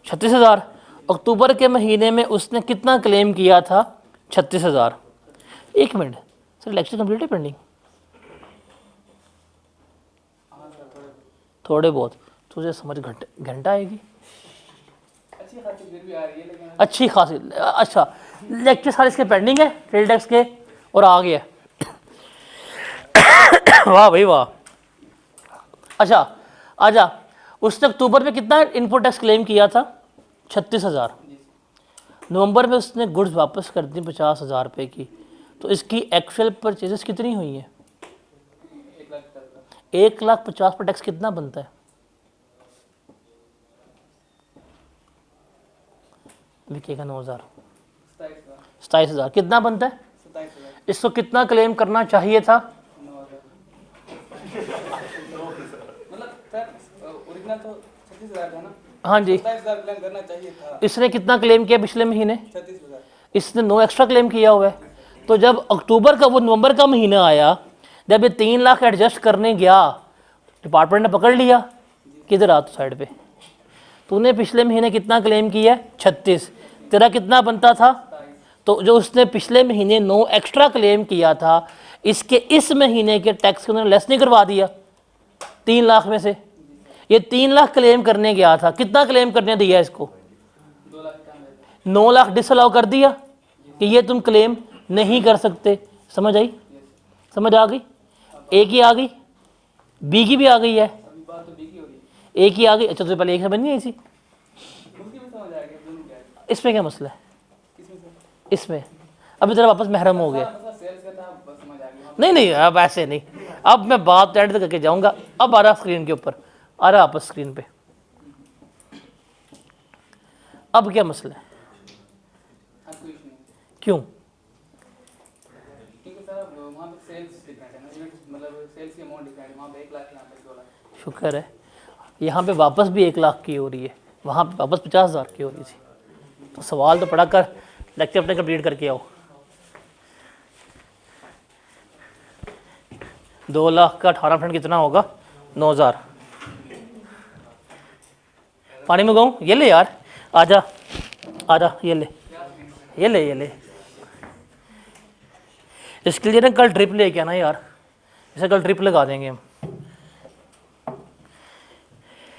36,000। अक्टूबर के महीने में उसने कितना क्लेम किया था? 36,000। 1 मिनट सर, लेक्चर कंप्लीट है पेंडिंग? थोड़े बहुत तुझे समझ घंटा आएगी। अच्छी खासी। अच्छा, लेक्चर सारे इसके पेंडिंग है ट्रेड टैक्स के, और आ गया। वाह भाई वाह। अच्छा आजा, उसने अक्टूबर में कितना इनपुट टैक्स क्लेम किया था? 36,000। नवंबर में उसने गुड्स वापस कर दी 50,000 रुपये की, तो इसकी एक्चुअल परचेजेस कितनी हुई हैं? 1,50,000 पर टैक्स कितना बनता है? लिखिएगा 9,000, 27,000 कितना बनता है? इसको कितना क्लेम करना चाहिए था? ओरिजिनल तो 36,000 था ना? हाँ जी। 27,000 क्लेम करना चाहिए था। इसने कितना क्लेम किया पिछले महीने? 36,000। इसने 9 एक्स्ट्रा क्लेम किया हुआ है। तो जब अक्टूबर का वो नवंबर का महीना आया, जब ये 3 लाख एडजस्ट करने गया, डिपार्टमेंट ने पकड़ लिया। किधर आ तो साइड पे, तूने पिछले महीने कितना क्लेम किया है? 36। तेरा कितना बनता था? तो जो उसने पिछले महीने 9 एक्स्ट्रा क्लेम किया था, इसके इस महीने के टैक्स को उन्होंने लेस नहीं करवा दिया 3 लाख में से। ये 3 लाख क्लेम करने गया था, कितना क्लेम करने दिया इसको? 9 लाख डिसअलाउ कर दिया कि ये तुम क्लेम नहीं कर सकते। समझ आई? समझ आ गई? ए की आ गई, बी की भी आ गई है, अभी बात तो बिकी हो रही है। ए की आ गई। अच्छा तो पहले एक से बन गई इसी, मुझे भी समझ आ गया दोनों क्या है। इसमें क्या मसला है? किसमें से? इसमें अभी तेरा वापस महरम हो गया। मतलब सेल्स का था, बस समझ आ गया। नहीं नहीं, अब ऐसे नहीं, अब मैं बात एंड तक करके जाऊंगा। अब आ रहा स्क्रीन के ऊपर, आ रहा आपस स्क्रीन पे। अब क्या मसला है? हाँ, कोई इशू नहीं। क्यों? क्योंकि सर वहाँ पे सेल्स डिफरेंट है ना, मतलब सेल्स की अमाउंट डिफरेंट है। वहाँ पे 1 लाख, यहाँ पे 2 लाख। शुक्र है, यहाँ पे वापस भी 1 लाख की हो रही है, वहाँ पे वापस 50,000 की हो रही थी। तो सवाल तो पढ़ा कर, लेक्चर अपने कंप्लीट करके आओ। 2 लाख का 18% कितना होगा? 9,000। पानी में गाऊँ? ये ले यार, आजा आजा, ये ले ये ले ये ले। इसके लिए ना कल ड्रिप लेके आना यार, इसे कल ड्रिप लगा देंगे हम।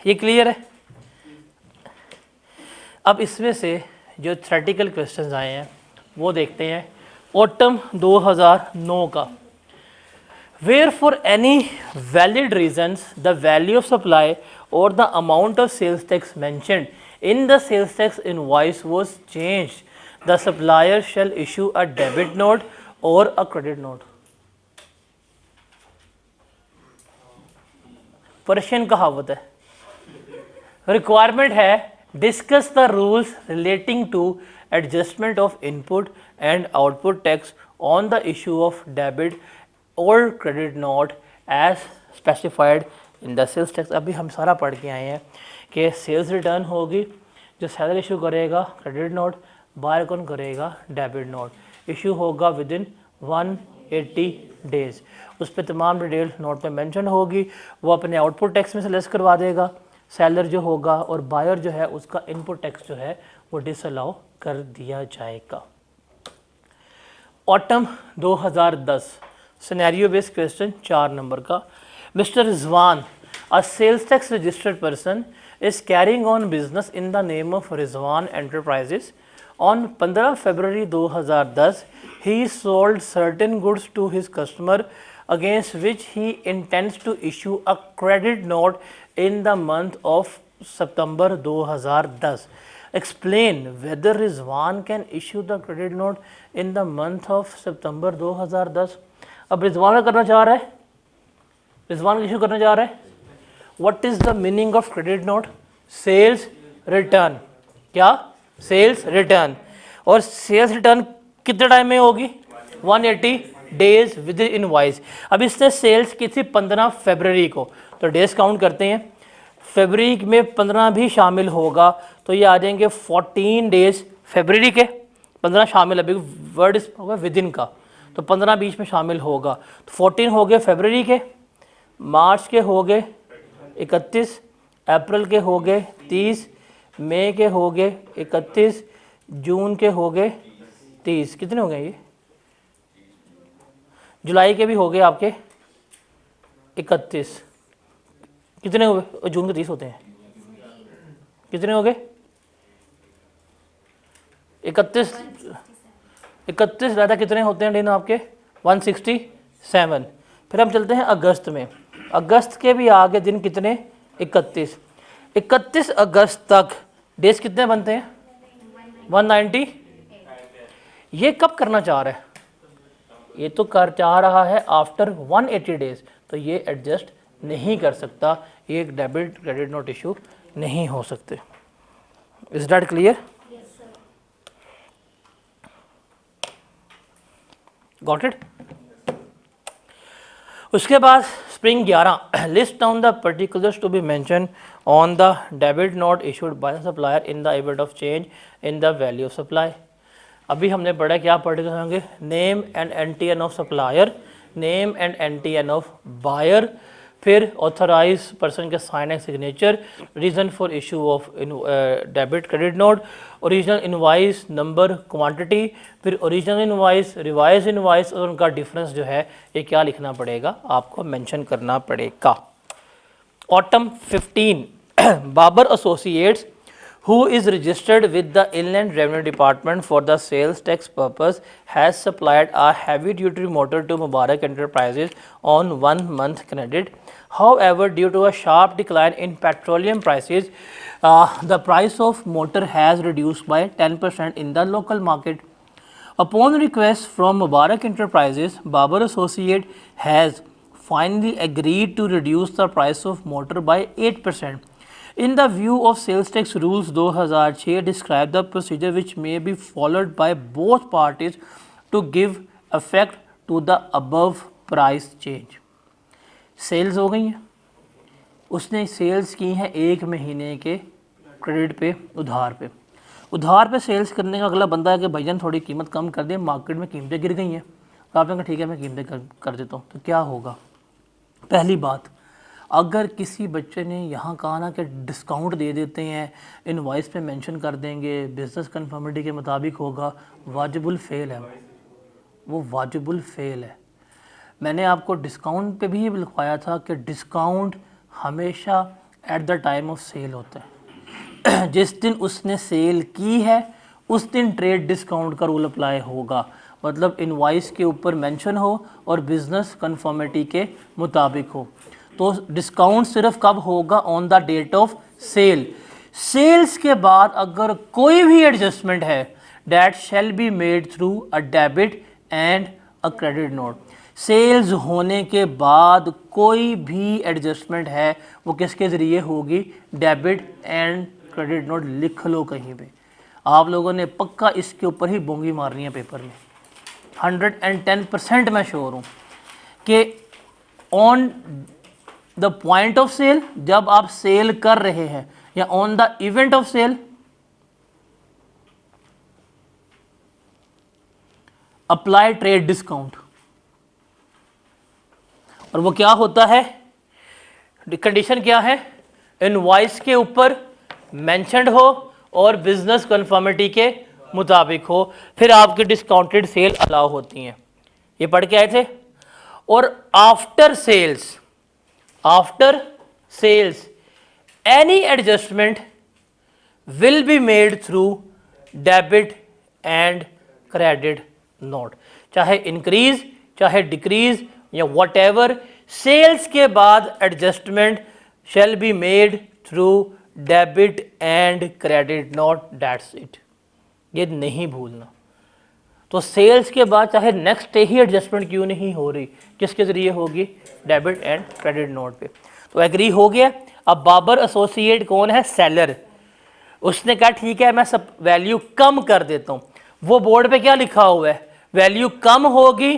ये क्लियर है? अब इसमें से जो थ्योरेटिकल क्वेश्चंस आए हैं वो देखते हैं। ऑटम 2009 का, where for any valid reasons the value of supply और the amount of sales tax mentioned in the sales tax invoice was changed the supplier shall issue a debit note और a credit note. Persian कहावत है, requirement है discuss the rules relating to adjustment of input and output tax on the issue of debit और credit note as specified in the sales tax. अभी हम सारा पढ़ के आए हैं कि सेल्स रिटर्न होगी, जो सेलर इशू करेगा क्रेडिट नोट, बायर कौन करेगा डेबिट नोट, इशू होगा विद इन 180 डेज। उस पर तमाम डिटेल नोट में मेंशन होगी, वो अपने आउटपुट टैक्स में से लेस करवा देगा सेलर जो होगा, और बायर जो है उसका इनपुट टैक्स जो है वो डिसअलाउ कर दिया जाएगा। Autumn 2010 scenario based question 4 number का। Mister Rizwan, a sales tax registered person is carrying on business in the name of Rizwan enterprises. On 15 February 2010 he sold certain goods to his customer against which he intends to issue a credit note in the month of September 2010. Explain whether Rizwan can issue the credit note in the month of September 2010. अब रिजवान क्या करना चाह रहा है? Rizwan issue करना चाह रहा है। What is the meaning of credit note? Sales return। क्या? Sales return. और सेल्स रिटर्न कितने टाइम में होगी? 180 डेज विद इनवॉइस। अब इसने सेल्स की थी 15 फरवरी को, तो डेज काउंट करते हैं। फरवरी में 15 भी शामिल होगा तो ये आ जाएंगे 14 डेज। फरवरी के 15 शामिल, अभी वर्ड होगा विद इन का, तो 15 बीच में शामिल होगा, तो 14 हो गए फरवरी के, मार्च के हो गए 31, अप्रैल के हो गए 30, मई के हो गए 31, जून के हो गए 30। कितने हो गए ये? जुलाई के भी हो गए आपके 31। कितने हो गए? जून के 30 होते हैं। कितने हो गए? 31 ज़्यादा कितने होते हैं दिन आपके? 167। फिर हम चलते हैं अगस्त में। अगस्त के भी आगे दिन कितने? 31 अगस्त तक डेज कितने बनते हैं? 190। ये कब करना चाह रहा है? ये तो कर चाह रहा है आफ्टर 180 डेज, तो ये एडजस्ट नहीं कर सकता, ये एक डेबिट क्रेडिट नोट इशू नहीं हो सकते। Is that clear? Got it? उसके बाद spring 11, list down the particulars to be mention on the debit note issued by the supplier in the event of change in the value of supply. अभी हमने पढ़ा क्या पढ़ के होंगे? Name and NTN of supplier, name and NTN of buyer, फिर authorize person के sign and signature, reason for issue of debit credit note, original invoice number quantity, फिर ओरिजिनल इनवाइस, रिवाइज इनवाइस और उनका डिफरेंस जो है ये क्या लिखना पड़ेगा, आपको मेंशन करना पड़ेगा। Autumn 15 Babar associates who is registered with the Inland Revenue Department for the sales tax purpose has supplied a heavy duty motor to Mubarak Enterprises on 1 month credit. However, due to a sharp decline in petroleum prices, the price of motor has reduced by 10% in the local market. Upon request from Mubarak Enterprises, Babar Associate has finally agreed to reduce the price of motor by 8%. In the view of sales tax rules 2006 describe the procedure which may be followed by both parties to give effect to the above price change. Sales हो गई हैं, उसने sales की हैं 1 महीने के credit पे, उधार पे सेल्स करने का अगला बंदा है कि भैया थोड़ी कीमत कम कर दें, मार्केट में कीमतें गिर गई हैं। तो आपने कहा ठीक है मैं कीमतें कर देता हूँ। तो क्या होगा, पहली बात, अगर किसी बच्चे ने यहाँ कहा ना कि डिस्काउंट दे देते हैं, इनवॉइस पे मेंशन कर देंगे, बिज़नेस कन्फर्मिटी के मुताबिक होगा, वाजिबुल फेल है, वो वाजिबुल फेल है। मैंने आपको डिस्काउंट पे भी लिखवाया था कि डिस्काउंट हमेशा at the time of sale होता है। जिस दिन उसने सेल की है उस दिन ट्रेड डिस्काउंट का रूल अप्लाई होगा, मतलब इनवॉइस के ऊपर मेंशन हो और बिज़नेस कन्फर्मिटी के मुताबिक हो। तो डिस्काउंट सिर्फ कब होगा, on the date of sale. Sales के बाद अगर कोई भी एडजस्टमेंट है that shall be made through a debit and a credit note. Sales होने के बाद कोई भी एडजस्टमेंट है वो किसके ज़रिए होगी, डेबिट एंड क्रेडिट नोट। लिख लो कहीं पे, आप लोगों ने पक्का इसके ऊपर ही बोंगी मारनी है पेपर में, 110% मैं श्योर हूँ कि on the point of sale, जब आप सेल कर रहे हैं, या on the event of sale, apply trade discount. और वो क्या होता है, कंडीशन क्या है, इनवॉइस के ऊपर मेंशन्ड हो और बिजनेस कन्फर्मिटी के मुताबिक हो, फिर आपकी डिस्काउंटेड सेल अलाउ होती हैं। ये पढ़ के आए थे। और after sales any adjustment will be made through debit and credit note, चाहे इंक्रीज चाहे डिक्रीज या वट एवर, सेल्स के बाद adjustment shall be made through debit and credit note, that's it. ये नहीं भूलना। तो सेल्स के बाद चाहे नेक्स्ट डे ही एडजस्टमेंट क्यों नहीं हो रही, किसके ज़रिए होगी, डेबिट एंड क्रेडिट नोट पे। तो एग्री हो गया। अब बाबर एसोसिएट कौन है, सेलर, उसने कहा ठीक है मैं सब वैल्यू कम कर देता हूँ। वो बोर्ड पे क्या लिखा हुआ है, वैल्यू कम होगी,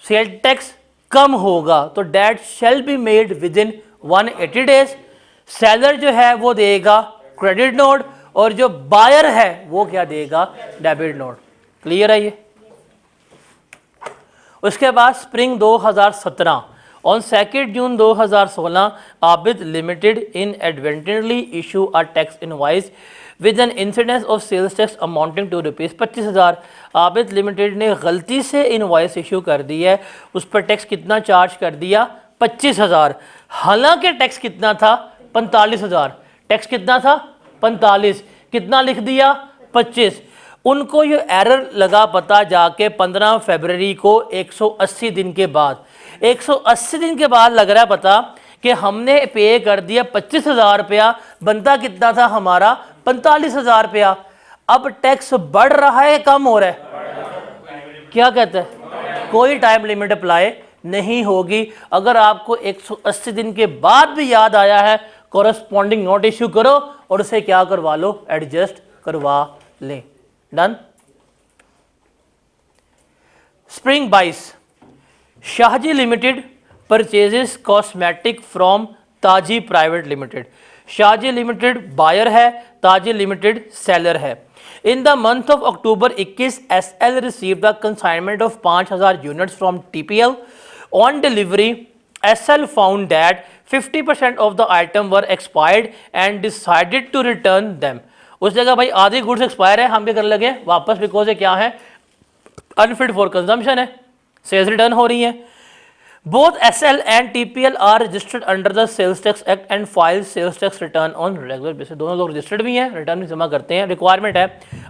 सेल टैक्स कम होगा, तो date shall be made within 180 days. Seller जो है वो देगा क्रेडिट नोट और जो बायर है वो क्या देगा, डेबिट नोट। क्लियर है ये। उसके बाद spring 2017, on 2 June 2016 Abid limited inadvertently issue a tax invoice with an incidence of sales tax amounting to ₹25,000। Abid limited ने गलती से इनवाइस इशू कर दी है, उस पर टैक्स कितना चार्ज कर दिया, 25,000। हालांकि टैक्स कितना था, 45,000। टैक्स कितना था, 45, कितना लिख दिया, 25। उनको ये एरर लगा पता जाके 15 फरवरी को 180 दिन के बाद, 180 दिन के बाद लग रहा है पता कि हमने पे कर दिया 25,000 रुपया, बनता कितना था हमारा, 45,000 रुपया। अब टैक्स बढ़ रहा है कम हो रहा है, क्या कहते हैं, कोई टाइम लिमिट अप्लाई नहीं होगी। अगर आपको 180 दिन के बाद भी याद आया है, कॉरेस्पॉन्डिंग नोट इश्यू करो और उसे क्या करवा लो, एडजस्ट करवा लें। Done. Spring 22, Shahji limited purchases cosmetic from Taji private limited. Shahji limited buyer है, ताजी लिमिटेड सेलर है। In the month of October 21 SL receive the consignment of 5,000 units from TPL। On delivery SL found that 50% of the item were expired and decided to return them. उस जगह भाई आधी goods expire है, हम क्या करने लगे वापस, बिकॉज ये क्या है, अनफिट फॉर कंजम्पशन है, सेल्स रिटर्न हो रही है. Both SL and TPL are registered under the Sales Tax Act and file sales tax return on regular basis. दोनों लोग रजिस्टर्ड भी हैं, रिटर्न भी जमा करते हैं. रिक्वायरमेंट है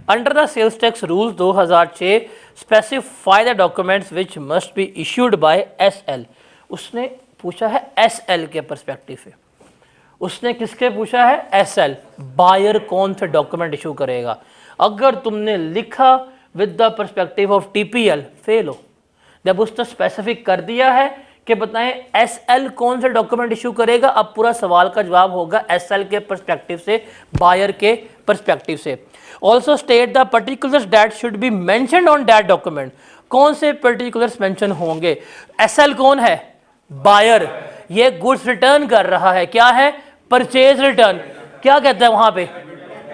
under the sales tax rules 2006 specify the documents which must be issued by SL. उसने पूछा है SL के परस्पेक्टिव से. उसने किसके पूछा है? SL. बायर कौन से डॉक्यूमेंट इशू करेगा? अगर तुमने लिखा with the perspective of TPL fail हो. जब उसने स्पेसिफिक कर दिया है कि बताएं SL कौन से डॉक्यूमेंट इशू करेगा, अब पूरा सवाल का जवाब होगा SL के पर्सपेक्टिव से, बायर के पर्सपेक्टिव से. Also state the particulars that should be mentioned on that document. कौन से पर्टिकुलर्स मेंशन होंगे? SL कौन है? बायर. ये गुड्स रिटर्न कर रहा है, क्या है? Purchase return. क्या कहता है वहां पे?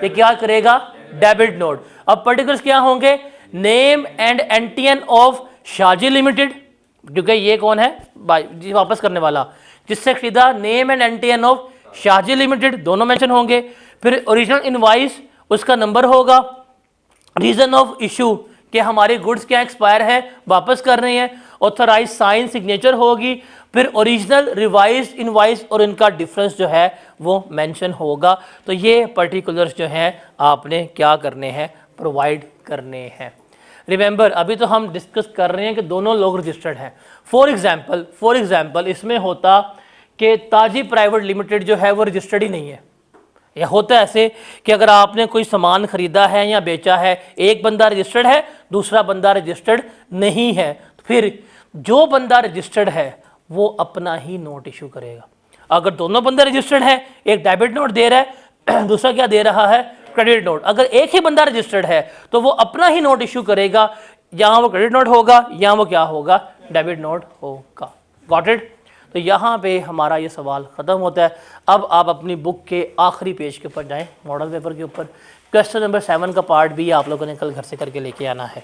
ये क्या करेगा? Debit note. अब पर्टिकुलर्स क्या होंगे? Name and NTN of Shahji limited, क्योंकि ये कौन है? जी वापस करने वाला, जिससे खरीदा. Name and NTN of Shahji limited दोनों मेंशन होंगे. फिर ओरिजिनल इनवाइस, उसका नंबर होगा. रीजन ऑफ इशू कि हमारी गुड्स क्या एक्सपायर है, वापस कर रहे हैं. ऑथराइज साइन सिग्नेचर होगी. फिर ओरिजिनल रिवाइज इनवाइस और इनका डिफरेंस जो है वो मेंशन होगा. तो ये पर्टिकुलर्स जो हैं आपने क्या करने हैं? प्रोवाइड करने हैं. रिमेंबर अभी तो हम डिस्कस कर रहे हैं कि दोनों लोग रजिस्टर्ड हैं. फॉर एग्जांपल इसमें होता कि ताजी प्राइवेट लिमिटेड जो है वो रजिस्टर्ड ही नहीं है. यह होता है ऐसे कि अगर आपने कोई सामान खरीदा है या बेचा है, एक बंदा रजिस्टर्ड है, दूसरा बंदा रजिस्टर्ड नहीं है, तो फिर जो बंदा रजिस्टर्ड है वो अपना ही नोट इशू करेगा. अगर दोनों बंदा रजिस्टर्ड है, एक डेबिट नोट दे रहा है, दूसरा क्या दे रहा है? Credit note. अगर एक ही बंदा रजिस्टर्ड है तो वो अपना ही नोट इशू करेगा. यहाँ वो क्रेडिट नोट होगा, यहाँ वो क्या होगा? डेबिट नोट होगा. Got it? तो यहाँ पे हमारा ये सवाल ख़त्म होता है. अब आप अपनी बुक के आखिरी पेज के ऊपर जाएं, मॉडल पेपर के ऊपर. क्वेश्चन नंबर 7 का पार्ट भी आप लोगों ने कल घर से करके लेके आना है.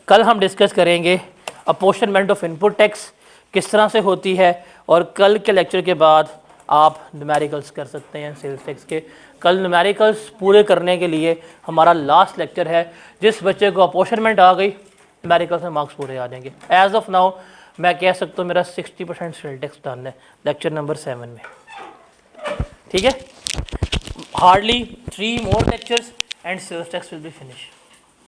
कल हम डिस्कस करेंगे अपोर्शनमेंट ऑफ इनपुट टैक्स किस तरह से होती है, और कल के लेक्चर के बाद आप न्यूमेरिकल्स कर सकते हैं सेल्स टैक्स के. कल न्यूमेरिकल्स पूरे करने के लिए हमारा लास्ट लेक्चर है. जिस बच्चे को अपोर्शनमेंट आ गई, न्यूमेरिकल्स में मार्क्स पूरे आ जाएंगे. एज ऑफ नाउ मैं कह सकता हूँ मेरा 60% सेल्स टैक्स डन है लेक्चर नंबर 7 में. ठीक है, hardly 3 more lectures and sales tax will be finished.